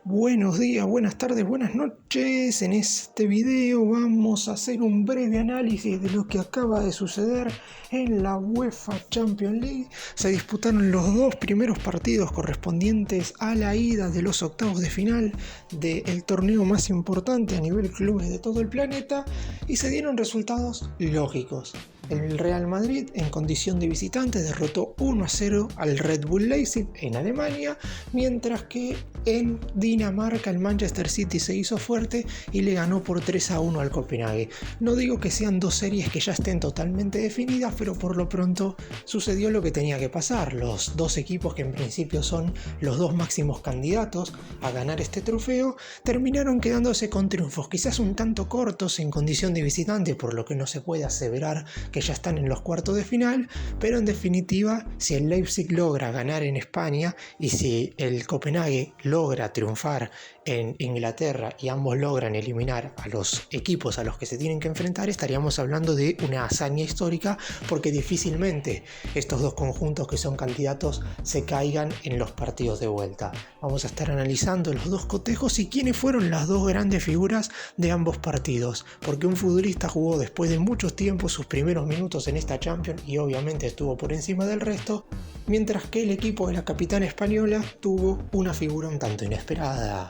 Buenos días, buenas tardes, buenas noches. En este video vamos a hacer un breve análisis de lo que acaba de suceder en la UEFA Champions League. Se disputaron los dos primeros partidos correspondientes a la ida de los octavos de final del torneo más importante a nivel clubes de todo el planeta y se dieron resultados lógicos. El Real Madrid, en condición de visitante, derrotó 1-0 al Red Bull Leipzig en Alemania, mientras que en Dinamarca el Manchester City se hizo fuerte y le ganó por 3-1 al Copenhague. No digo que sean dos series que ya estén totalmente definidas, pero por lo pronto sucedió lo que tenía que pasar. Los dos equipos que en principio son los dos máximos candidatos a ganar este trofeo, terminaron quedándose con triunfos quizás un tanto cortos en condición de visitante, por lo que no se puede aseverar que ya están en los cuartos de final, pero en definitiva, si el Leipzig logra ganar en España y si el Copenhague logra triunfar en Inglaterra y ambos logran eliminar a los equipos a los que se tienen que enfrentar, estaríamos hablando de una hazaña histórica, porque difícilmente estos dos conjuntos que son candidatos se caigan en los partidos de vuelta. Vamos a estar analizando los dos cotejos y quiénes fueron las dos grandes figuras de ambos partidos, porque un futbolista jugó después de mucho tiempo sus primeros minutos en esta Champions y obviamente estuvo por encima del resto, mientras que el equipo de la capitana española tuvo una figura un tanto inesperada.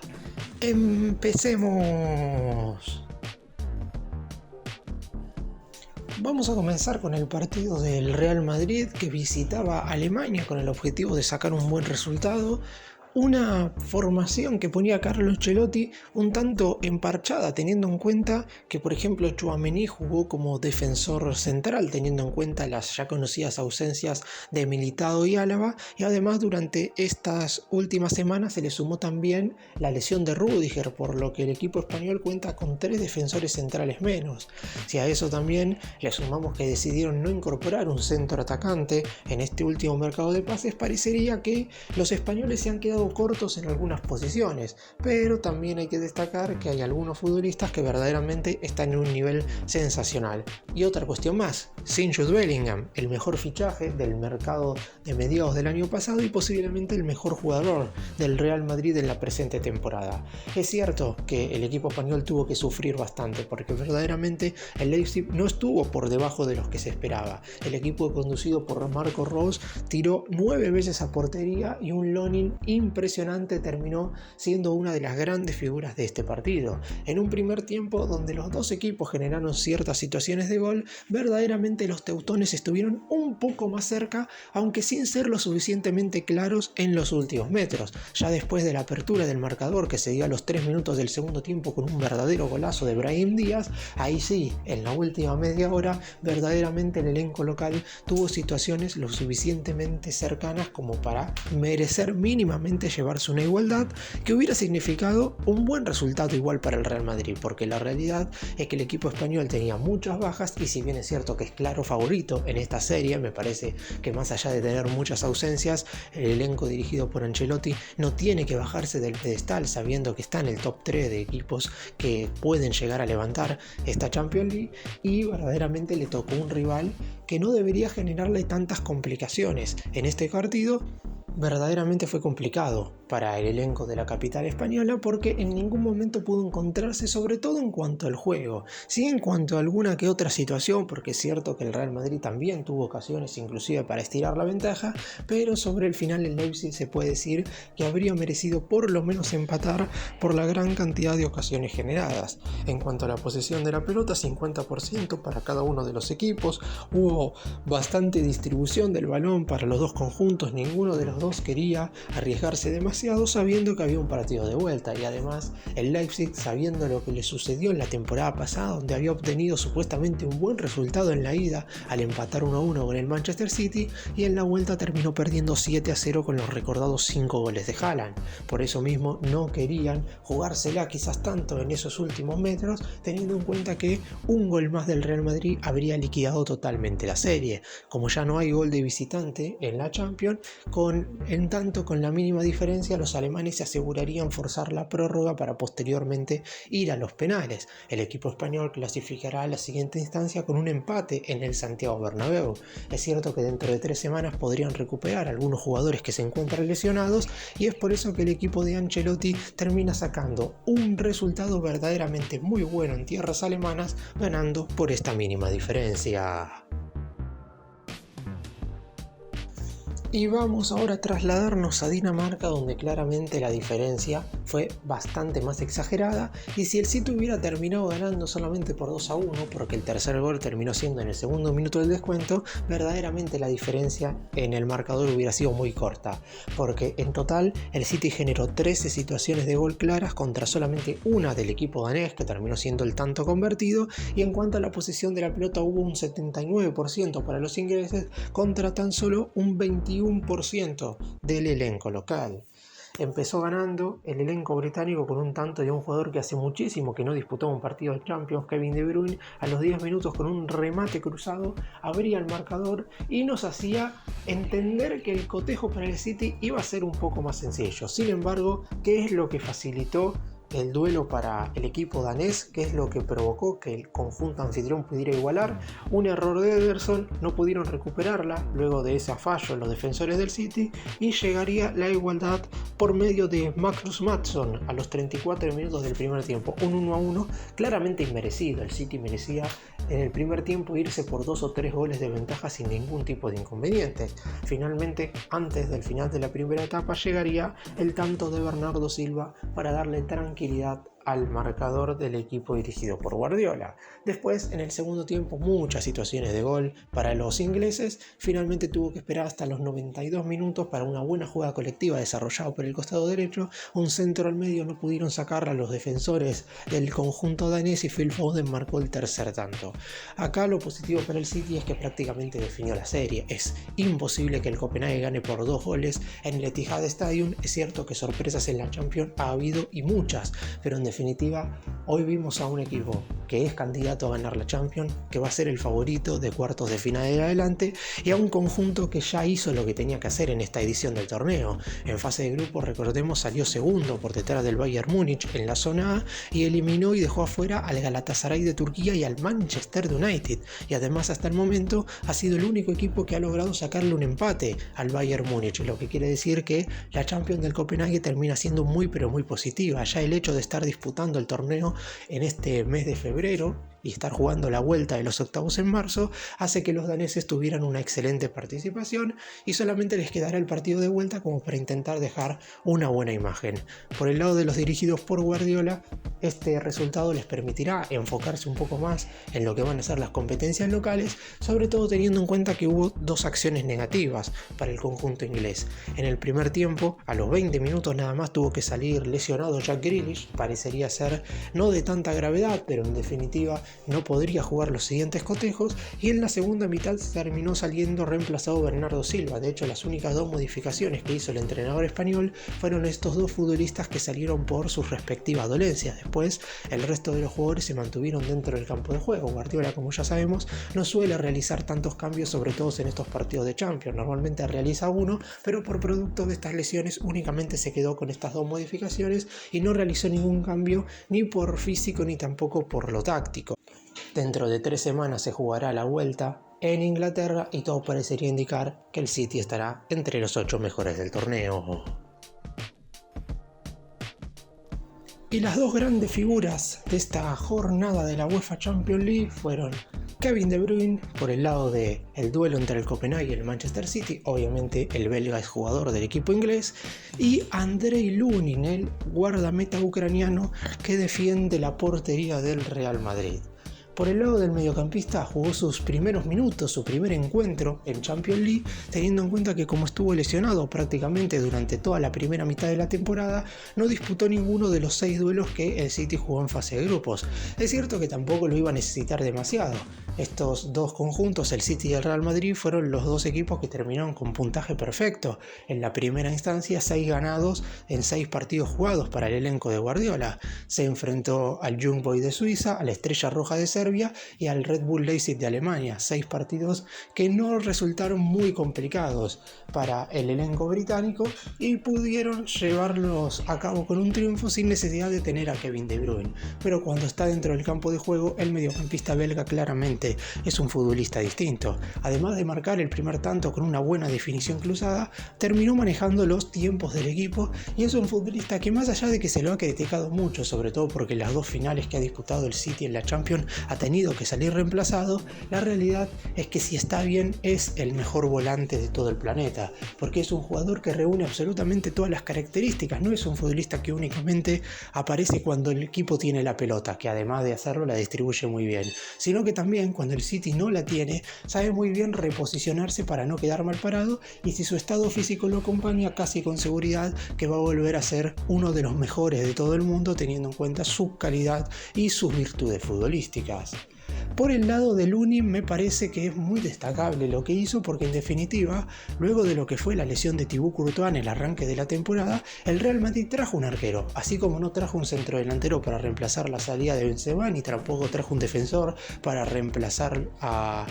¡Empecemos! Vamos a comenzar con el partido del Real Madrid, que visitaba Alemania con el objetivo de sacar un buen resultado. Una formación que ponía a Carlo Ancelotti un tanto emparchada, teniendo en cuenta que, por ejemplo, Tchouaméni jugó como defensor central, teniendo en cuenta las ya conocidas ausencias de Militao y Álava, y además durante estas últimas semanas se le sumó también la lesión de Rüdiger, por lo que el equipo español cuenta con 3 defensores centrales menos. Si a eso también le sumamos que decidieron no incorporar un centro atacante en este último mercado de pases, parecería que los españoles se han quedado cortos en algunas posiciones, pero también hay que destacar que hay algunos futbolistas que verdaderamente están en un nivel sensacional. Y otra cuestión más, sin Jude Bellingham, el mejor fichaje del mercado de mediados del año pasado y posiblemente el mejor jugador del Real Madrid en la presente temporada. Es cierto que el equipo español tuvo que sufrir bastante, porque verdaderamente el Leipzig no estuvo por debajo de los que se esperaba. El equipo conducido por Marco Rose tiró 9 veces a portería y un Lonin impresionante terminó siendo una de las grandes figuras de este partido. En un primer tiempo donde los dos equipos generaron ciertas situaciones de gol, verdaderamente los teutones estuvieron un poco más cerca, aunque sin ser lo suficientemente claros en los últimos metros. Ya después de la apertura del marcador, que se dio a los 3 minutos del segundo tiempo con un verdadero golazo de Brahim Díaz, ahí sí, en la última media hora, verdaderamente el elenco local tuvo situaciones lo suficientemente cercanas como para merecer mínimamente llevarse una igualdad, que hubiera significado un buen resultado igual para el Real Madrid, porque la realidad es que el equipo español tenía muchas bajas y si bien es cierto que es claro favorito en esta serie, me parece que más allá de tener muchas ausencias, el elenco dirigido por Ancelotti no tiene que bajarse del pedestal, sabiendo que está en el top 3 de equipos que pueden llegar a levantar esta Champions League, y verdaderamente le tocó un rival que no debería generarle tantas complicaciones. En este partido verdaderamente fue complicado para el elenco de la capital española, porque en ningún momento pudo encontrarse, sobre todo en cuanto al juego. Sí, en cuanto a alguna que otra situación, porque es cierto que el Real Madrid también tuvo ocasiones inclusive para estirar la ventaja, pero sobre el final el Leipzig se puede decir que habría merecido por lo menos empatar por la gran cantidad de ocasiones generadas. En cuanto a la posesión de la pelota, 50% para cada uno de los equipos, hubo bastante distribución del balón para los dos conjuntos, ninguno de los dos quería arriesgarse demasiado, sabiendo que había un partido de vuelta, y además el Leipzig, sabiendo lo que le sucedió en la temporada pasada, donde había obtenido supuestamente un buen resultado en la ida al empatar 1-1 con el Manchester City, y en la vuelta terminó perdiendo 7-0 con los recordados 5 goles de Haaland. Por eso mismo no querían jugársela quizás tanto en esos últimos metros, teniendo en cuenta que un gol más del Real Madrid habría liquidado totalmente la serie. Como ya no hay gol de visitante en la Champions, con En tanto, con la mínima diferencia, los alemanes se asegurarían forzar la prórroga para posteriormente ir a los penales. El equipo español clasificará a la siguiente instancia con un empate en el Santiago Bernabéu. Es cierto que dentro de 3 semanas podrían recuperar algunos jugadores que se encuentran lesionados, y es por eso que el equipo de Ancelotti termina sacando un resultado verdaderamente muy bueno en tierras alemanas, ganando por esta mínima diferencia. Y vamos ahora a trasladarnos a Dinamarca, donde claramente la diferencia fue bastante más exagerada, y si el City hubiera terminado ganando solamente por 2-1, porque el tercer gol terminó siendo en el segundo minuto del descuento, verdaderamente la diferencia en el marcador hubiera sido muy corta, porque en total el City generó 13 situaciones de gol claras contra solamente una del equipo danés, que terminó siendo el tanto convertido, y en cuanto a la posesión de la pelota hubo un 79% para los ingleses contra tan solo un 21% del elenco local. Empezó ganando el elenco británico con un tanto de un jugador que hace muchísimo que no disputó un partido de Champions, Kevin De Bruyne. A los 10 minutos, con un remate cruzado, abría el marcador y nos hacía entender que el cotejo para el City iba a ser un poco más sencillo. Sin embargo, ¿qué es lo que facilitó el duelo para el equipo danés? ¿Qué es lo que provocó que el conjunto anfitrión pudiera igualar? Un error de Ederson, no pudieron recuperarla luego de ese fallo los defensores del City, y llegaría la igualdad por medio de Magnus Matsson a los 34 minutos del primer tiempo, un 1-1 claramente inmerecido. El City merecía en el primer tiempo irse por 2 o 3 goles de ventaja sin ningún tipo de inconveniente. Finalmente, antes del final de la primera etapa, llegaría el tanto de Bernardo Silva para darle tranquilidad al marcador del equipo dirigido por Guardiola. Después, en el segundo tiempo, muchas situaciones de gol para los ingleses. Finalmente tuvo que esperar hasta los 92 minutos para una buena jugada colectiva desarrollada por el costado derecho. Un centro al medio no pudieron sacar a los defensores del conjunto danés y Phil Foden marcó el tercer tanto. Acá lo positivo para el City es que prácticamente definió la serie. Es imposible que el Copenhague gane por 2 goles en el Etihad Stadium. Es cierto que sorpresas en la Champions ha habido y muchas, pero en definitiva, hoy vimos a un equipo que es candidato a ganar la Champions, que va a ser el favorito de cuartos de final en adelante, y a un conjunto que ya hizo lo que tenía que hacer en esta edición del torneo. En fase de grupos, recordemos, salió segundo por detrás del Bayern Múnich en la zona A y eliminó y dejó afuera al Galatasaray de Turquía y al Manchester United, y además hasta el momento ha sido el único equipo que ha logrado sacarle un empate al Bayern Múnich, lo que quiere decir que la Champions del Copenhague termina siendo muy pero muy positiva. Ya el hecho de estar disputando el torneo en este mes de febrero y estar jugando la vuelta de los octavos en marzo hace que los daneses tuvieran una excelente participación, y solamente les quedará el partido de vuelta como para intentar dejar una buena imagen. Por el lado de los dirigidos por Guardiola, este resultado les permitirá enfocarse un poco más en lo que van a ser las competencias locales, sobre todo teniendo en cuenta que hubo 2 acciones negativas para el conjunto inglés. En el primer tiempo, a los 20 minutos nada más, tuvo que salir lesionado Jack Grealish. Parecería ser no de tanta gravedad, pero en definitiva no podría jugar los siguientes cotejos, y en la segunda mitad terminó saliendo reemplazado Bernardo Silva. De hecho, las únicas 2 modificaciones que hizo el entrenador español fueron estos 2 futbolistas que salieron por sus respectivas dolencias. Después, el resto de los jugadores se mantuvieron dentro del campo de juego. Guardiola, como ya sabemos, no suele realizar tantos cambios, sobre todo en estos partidos de Champions. Normalmente realiza uno, pero por producto de estas lesiones únicamente se quedó con estas 2 modificaciones y no realizó ningún cambio, ni por físico ni tampoco por lo táctico. Dentro de 3 semanas se jugará la vuelta en Inglaterra y todo parecería indicar que el City estará entre los 8 mejores del torneo. Y las 2 grandes figuras de esta jornada de la UEFA Champions League fueron Kevin De Bruyne por el lado del duelo entre el Copenhague y el Manchester City, obviamente el belga es jugador del equipo inglés, y Andrei Lunin, el guardameta ucraniano que defiende la portería del Real Madrid. Por el lado del mediocampista jugó sus primeros minutos, su primer encuentro en Champions League, teniendo en cuenta que como estuvo lesionado prácticamente durante toda la primera mitad de la temporada, no disputó ninguno de los 6 duelos que el City jugó en fase de grupos. Es cierto que tampoco lo iba a necesitar demasiado. Estos 2 conjuntos, el City y el Real Madrid, fueron los 2 equipos que terminaron con puntaje perfecto. En la primera instancia, 6 ganados en 6 partidos jugados para el elenco de Guardiola. Se enfrentó al Young Boys de Suiza, a la Estrella Roja de Serbia Serbia y al Red Bull Leipzig de Alemania. 6 partidos que no resultaron muy complicados para el elenco británico y pudieron llevarlos a cabo con un triunfo sin necesidad de tener a Kevin De Bruyne. Pero cuando está dentro del campo de juego, el mediocampista belga claramente es un futbolista distinto. Además de marcar el primer tanto con una buena definición cruzada, terminó manejando los tiempos del equipo y es un futbolista que, más allá de que se lo ha criticado mucho, sobre todo porque las 2 finales que ha disputado el City en la Champions ha tenido que salir reemplazado, la realidad es que si está bien es el mejor volante de todo el planeta, porque es un jugador que reúne absolutamente todas las características. No es un futbolista que únicamente aparece cuando el equipo tiene la pelota, que además de hacerlo la distribuye muy bien, sino que también cuando el City no la tiene, sabe muy bien reposicionarse para no quedar mal parado, y si su estado físico lo acompaña, casi con seguridad que va a volver a ser uno de los mejores de todo el mundo, teniendo en cuenta su calidad y sus virtudes futbolísticas. Por el lado de Lunin me parece que es muy destacable lo que hizo, porque en definitiva, luego de lo que fue la lesión de Thibaut Courtois en el arranque de la temporada, el Real Madrid trajo un arquero, así como no trajo un centrodelantero para reemplazar la salida de Benzema, ni tampoco trajo un defensor para reemplazar a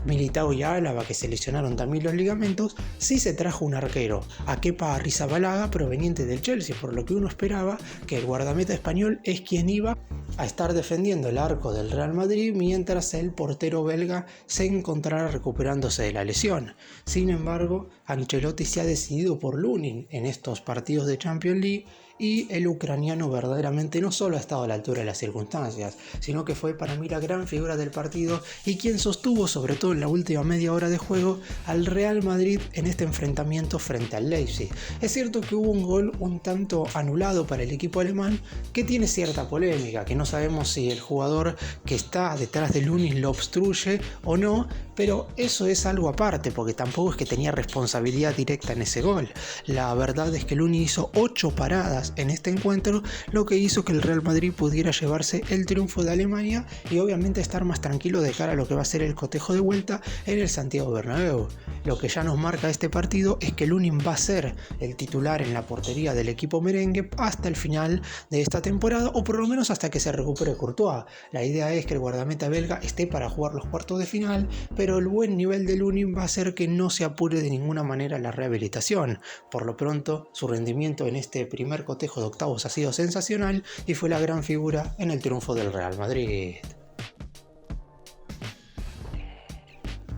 Militao y a Álava, que se lesionaron también los ligamentos. Sí se trajo un arquero, a Kepa Arrizabalaga, proveniente del Chelsea, por lo que uno esperaba que el guardameta español es quien iba a estar defendiendo el arco del Real Madrid mientras el portero belga se encontrara recuperándose de la lesión. Sin embargo, Ancelotti se ha decidido por Lunin en estos partidos de Champions League, y el ucraniano verdaderamente no solo ha estado a la altura de las circunstancias, sino que fue para mí la gran figura del partido y quien sostuvo, sobre todo en la última media hora de juego, al Real Madrid en este enfrentamiento frente al Leipzig. Es cierto que hubo un gol un tanto anulado para el equipo alemán, que tiene cierta polémica, que no sabemos si el jugador que está detrás de Lunin lo obstruye o no, pero eso es algo aparte, porque tampoco es que tenía responsabilidad directa en ese gol. La verdad es que Lunin hizo 8 paradas en este encuentro, lo que hizo que el Real Madrid pudiera llevarse el triunfo de Alemania y obviamente estar más tranquilo de cara a lo que va a ser el cotejo de vuelta en el Santiago Bernabéu. Lo que ya nos marca este partido es que Lunin va a ser el titular en la portería del equipo merengue hasta el final de esta temporada, o por lo menos hasta que se recupere Courtois. La idea es que el guardameta belga esté para jugar los cuartos de final, pero el buen nivel de Lunin va a hacer que no se apure de ninguna manera la rehabilitación. Por lo pronto, su rendimiento en este primer cotejo de octavos ha sido sensacional y fue la gran figura en el triunfo del Real Madrid.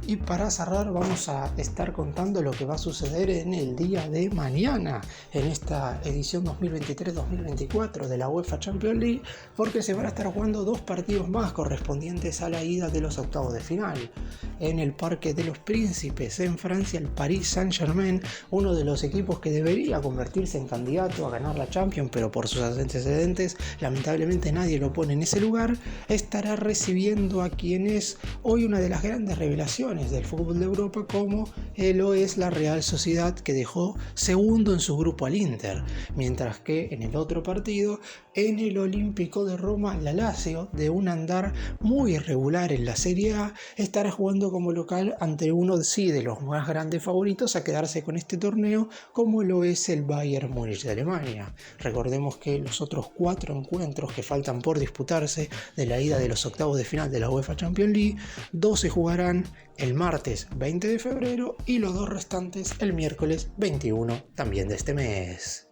Y para cerrar vamos a estar contando lo que va a suceder en el día de mañana, en esta edición 2023-2024 de la UEFA Champions League, porque se van a estar jugando 2 partidos más correspondientes a la ida de los octavos de final. En el Parque de los Príncipes, en Francia, el Paris Saint-Germain, uno de los equipos que debería convertirse en candidato a ganar la Champions, pero por sus antecedentes lamentablemente nadie lo pone en ese lugar, estará recibiendo a quien es hoy una de las grandes revelaciones del fútbol de Europa, como lo es la Real Sociedad, que dejó segundo en su grupo al Inter, mientras que en el otro partido, en el Olímpico de Roma, la Lazio, de un andar muy irregular en la Serie A, estará jugando como local ante uno de los más grandes favoritos a quedarse con este torneo, como lo es el Bayern Múnich de Alemania. Recordemos que los otros 4 encuentros que faltan por disputarse de la ida de los octavos de final de la UEFA Champions League, 2 se jugarán el martes 20 de febrero y los 2 restantes el miércoles 21 también de este mes.